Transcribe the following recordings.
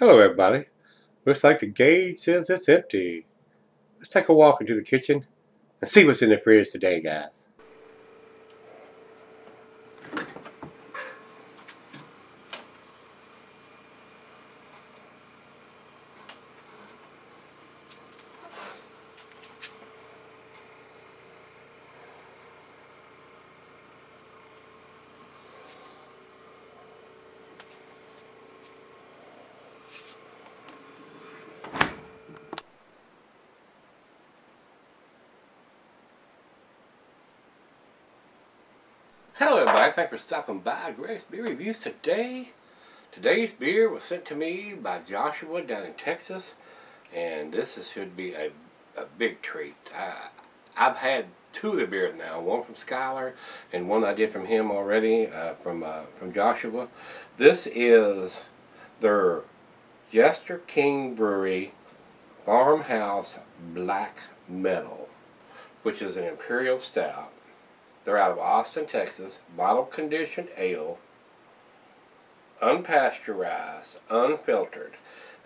Hello, everybody. Looks like the gauge says it's empty. Let's take a walk into the kitchen and see what's in the fridge today, guys. Hello, everybody. Thanks for stopping by Greg's Beer Reviews today. Today's beer was sent to me by Joshua down in Texas, and should be a big treat. I've had two of the beers now, one from Skylar and one I did from him already, from Joshua. This is their Jester King Brewery Farmhouse Black Metal, which is an imperial stout. They're out of Austin, Texas. Bottle conditioned ale, unpasteurized, unfiltered.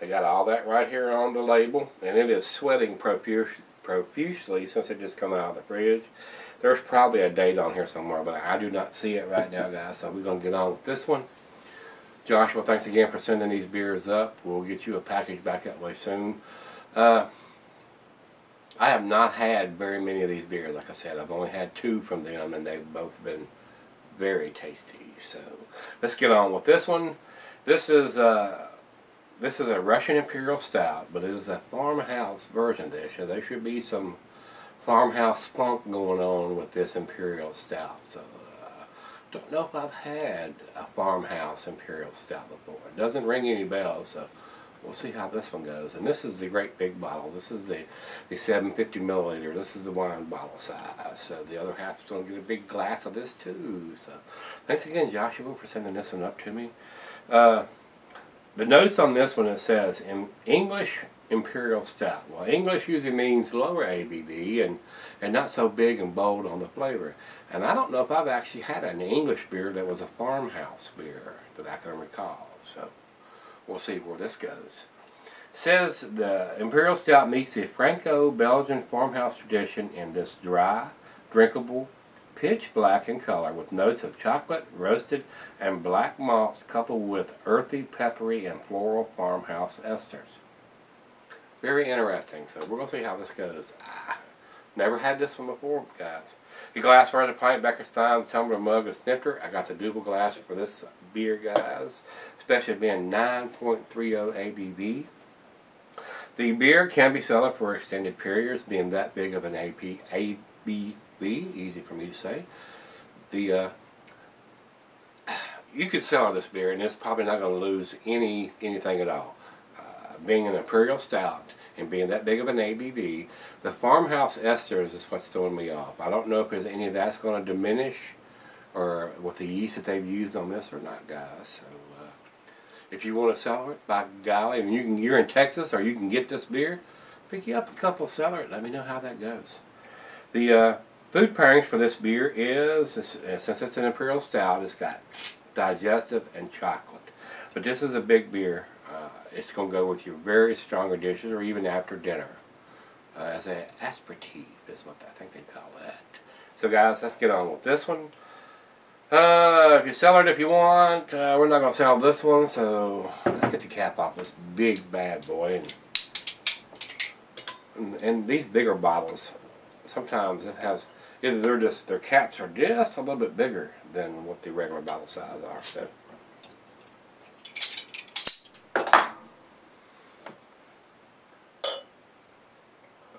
They got all that right here on the label, and it is sweating profusely since it just come out of the fridge. There's probably a date on here somewhere, but I do not see it right now, guys, so we're going to get on with this one. Joshua, thanks again for sending these beers up. We'll get you a package back that way soon. I have not had very many of these beers, like I said. I've only had two from them, and they've both been very tasty. So let's get on with this one. This is a Russian Imperial Stout, but it is a farmhouse version of this. So there should be some farmhouse funk going on with this Imperial Stout. So don't know if I've had a farmhouse Imperial Stout before. It doesn't ring any bells, so we'll see how this one goes. And this is the great big bottle. This is the 750 milliliter. This is the wine bottle size. So the other half is going to get a big glass of this too. So thanks again, Joshua, for sending this one up to me. The notice on this one, it says in English Imperial Stout. Well, English usually means lower ABV and not so big and bold on the flavor. And I don't know if I've actually had an English beer that was a farmhouse beer that I can recall. So we'll see where this goes. It says the Imperial Stout meets the Franco-Belgian farmhouse tradition in this dry, drinkable, pitch black in color with notes of chocolate, roasted, and black malts coupled with earthy, peppery, and floral farmhouse esters. Very interesting. So we're going to see how this goes. Never had this one before, guys. The glassware, the pint, Becker Stein, tumbler, mug, and snifter. I got the double glass for this beer, guys. Especially being 9.30 ABV. The beer can be sold for extended periods, being that big of an ABV. Easy for me to say. You could sell this beer, and it's probably not going to lose anything at all. Being an Imperial Stout and being that big of an ABV, the farmhouse esters is what's throwing me off. I don't know if there's any of that's going to diminish or with the yeast that they've used on this or not, guys. So if you want to sell it, by golly, and you're in Texas or you can get this beer, pick you up a couple, sell it. Let me know how that goes. The food pairings for this beer is, since it's an Imperial Stout, it's got digestive and chocolate. But this is a big beer. It's going to go with your very stronger dishes or even after dinner. As an aperitif is what I think they call that. So guys, let's get on with this one. If you sell it if you want, we're not going to sell this one, so let's get the cap off this big bad boy. And these bigger bottles, sometimes it has, either their caps are just a little bit bigger than what the regular bottle size are. So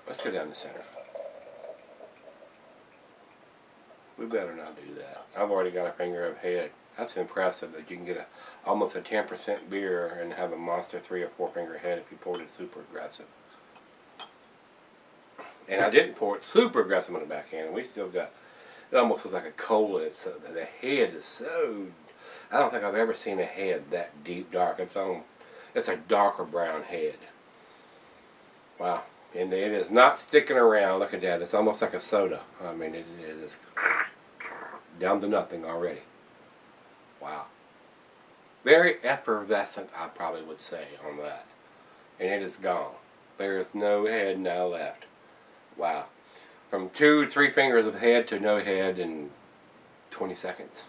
let's go down the center. We better not do that. I've already got a finger of head. That's impressive that you can get almost a 10% beer and have a monster 3 or 4 finger head if you poured it super aggressive. And I didn't pour it super aggressive on the backhand, and we still got, it almost looks like a cola. The head is so, I don't think I've ever seen a head that deep dark. It's a darker brown head. Wow. And it is not sticking around. Look at that. It's almost like a soda. I mean, it is down to nothing already. Wow. Very effervescent, I probably would say, on that. And it is gone. There is no head now left. Wow. From 2 to 3 fingers of head to no head in 20 seconds.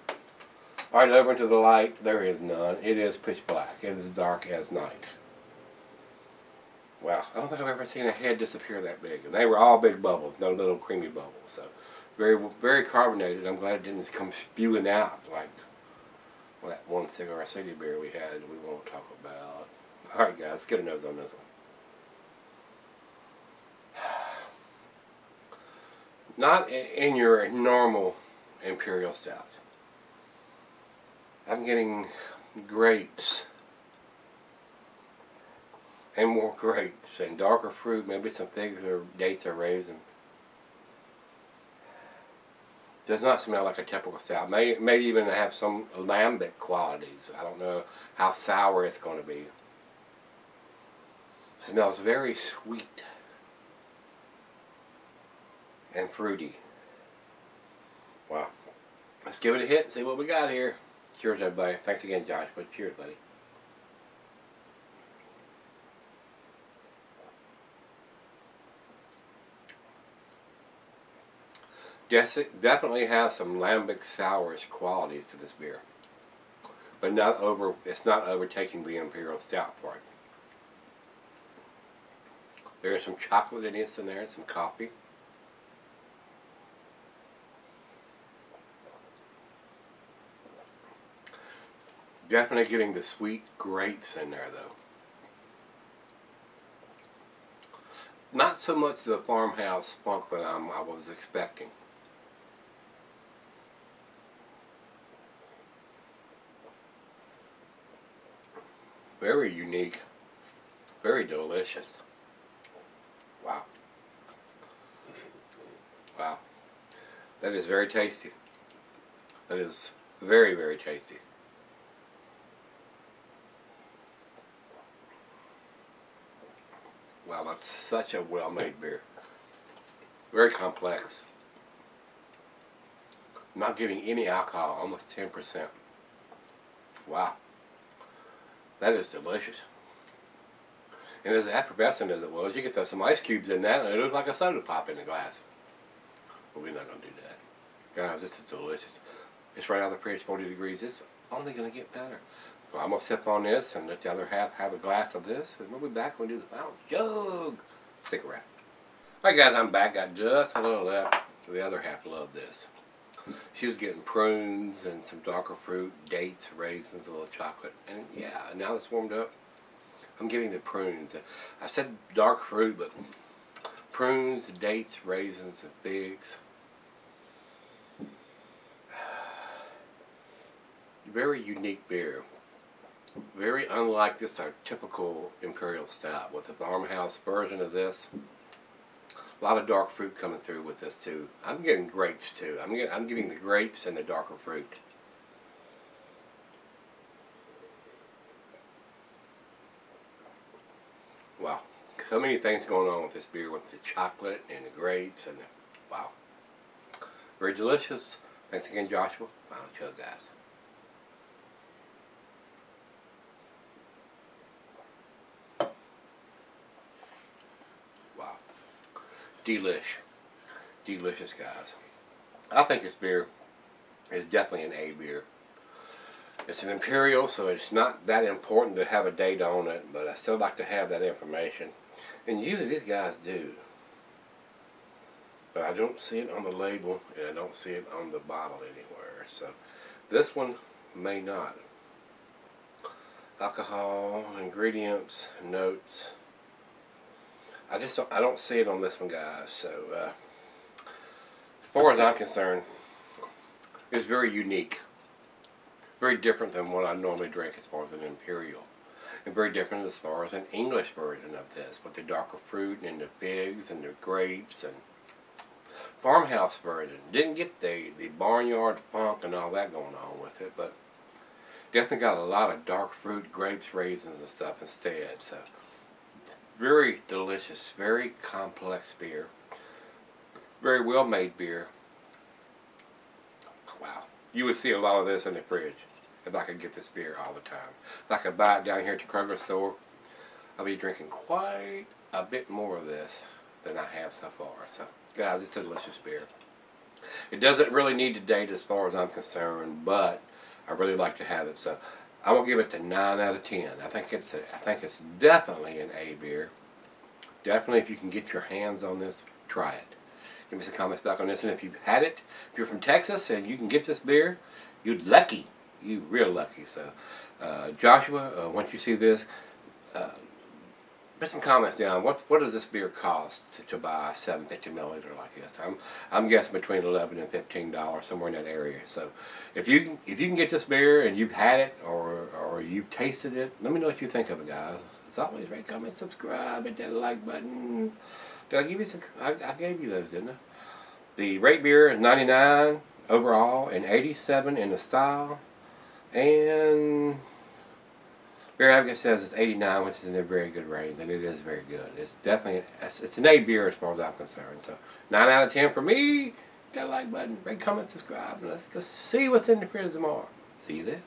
Alright, over into the light. There is none. It is pitch black. It is dark as night. Wow. I don't think I've ever seen a head disappear that big. And they were all big bubbles, no little creamy bubbles. So, very, very carbonated. I'm glad it didn't come spewing out like that one Cigar City beer we had we won't talk about. Alright guys, let's get a nose on this one. Not in your normal Imperial Stout. I'm getting grapes. And more grapes. And darker fruit, maybe some figs or dates or raisin. Does not smell like a typical stout. May even have some lambic qualities. I don't know how sour it's going to be. Smells very sweet and fruity. Wow. Let's give it a hit and see what we got here. Cheers, everybody. Thanks again, Josh. But cheers, buddy. Definitely has some lambic sourish qualities to this beer, but it's not overtaking the Imperial Stout part. There is some chocolate in there and some coffee. Definitely getting the sweet grapes in there though. Not so much the farmhouse funk that I was expecting. Very unique. Very delicious. Wow. Wow. That is very tasty. That is very, very tasty. Wow, that's such a well-made beer. Very complex. Not giving any alcohol, almost 10%. Wow. That is delicious. And as effervescent as it was, you get some ice cubes in that and it looks like a soda pop in the glass. But we're not going to do that. Guys, this is delicious. It's right out of the fridge, 40 degrees. It's only going to get better. So I'm going to sip on this and let the other half have a glass of this. And we'll be back when we do the final jug. Stick around. Alright guys, I'm back. Got just a little left. The other half loved this. She was getting prunes and some darker fruit, dates, raisins, a little chocolate. And yeah, now it's warmed up. I'm getting the prunes. I said dark fruit, but prunes, dates, raisins, and figs. Very unique beer. Very unlike just our typical Imperial Stout. With the farmhouse version of this, a lot of dark fruit coming through with this too. I'm getting grapes too. I'm getting the grapes and the darker fruit. Wow. So many things going on with this beer with the chocolate and the grapes and the, wow. Very delicious. Thanks again, Joshua. Final chug, guys. Wow. Delish. Delicious, guys. I think this beer is definitely an A beer. It's an Imperial, so it's not that important to have a date on it, but I still like to have that information. And usually these guys do. But I don't see it on the label, and I don't see it on the bottle anywhere. So this one may not. Alcohol, ingredients, notes. I don't see it on this one, guys. So as far as I'm concerned, it's very unique. Very different than what I normally drink as far as an Imperial. And very different as far as an English version of this, with the darker fruit and the figs and the grapes and farmhouse version. Didn't get the barnyard funk and all that going on with it, but definitely got a lot of dark fruit, grapes, raisins and stuff instead. So very delicious, very complex beer. Very well made beer. Wow. You would see a lot of this in the fridge. if I could get this beer all the time. If I could buy it down here at the Kroger store, I'll be drinking quite a bit more of this than I have so far. So, guys, it's a delicious beer. It doesn't really need to date as far as I'm concerned, but I really like to have it. So, I'm gonna give it a 9 out of 10. I think it's definitely an A beer. Definitely, if you can get your hands on this, try it. Give me some comments back on this, and if you've had it, if you're from Texas and you can get this beer, you're lucky. You're real lucky. So, Joshua, once you see this, put some comments down. What does this beer cost to buy a 750 milliliter like this? I'm guessing between $11 and $15, somewhere in that area. So, if you can get this beer and you've had it or you've tasted it, let me know what you think of it, guys. As always, rate, comment, subscribe, hit that like button. Did I give you some? I gave you those, didn't I? The rate beer is 99 overall and 87 in the style. And Beer Advocate says it's 89, which is in a very good range, and it is very good. It's definitely, it's an A beer as far as I'm concerned. So 9 out of 10 for me. Hit that like button, rate, comment, subscribe, and let's go see what's in the fridge tomorrow. See you there.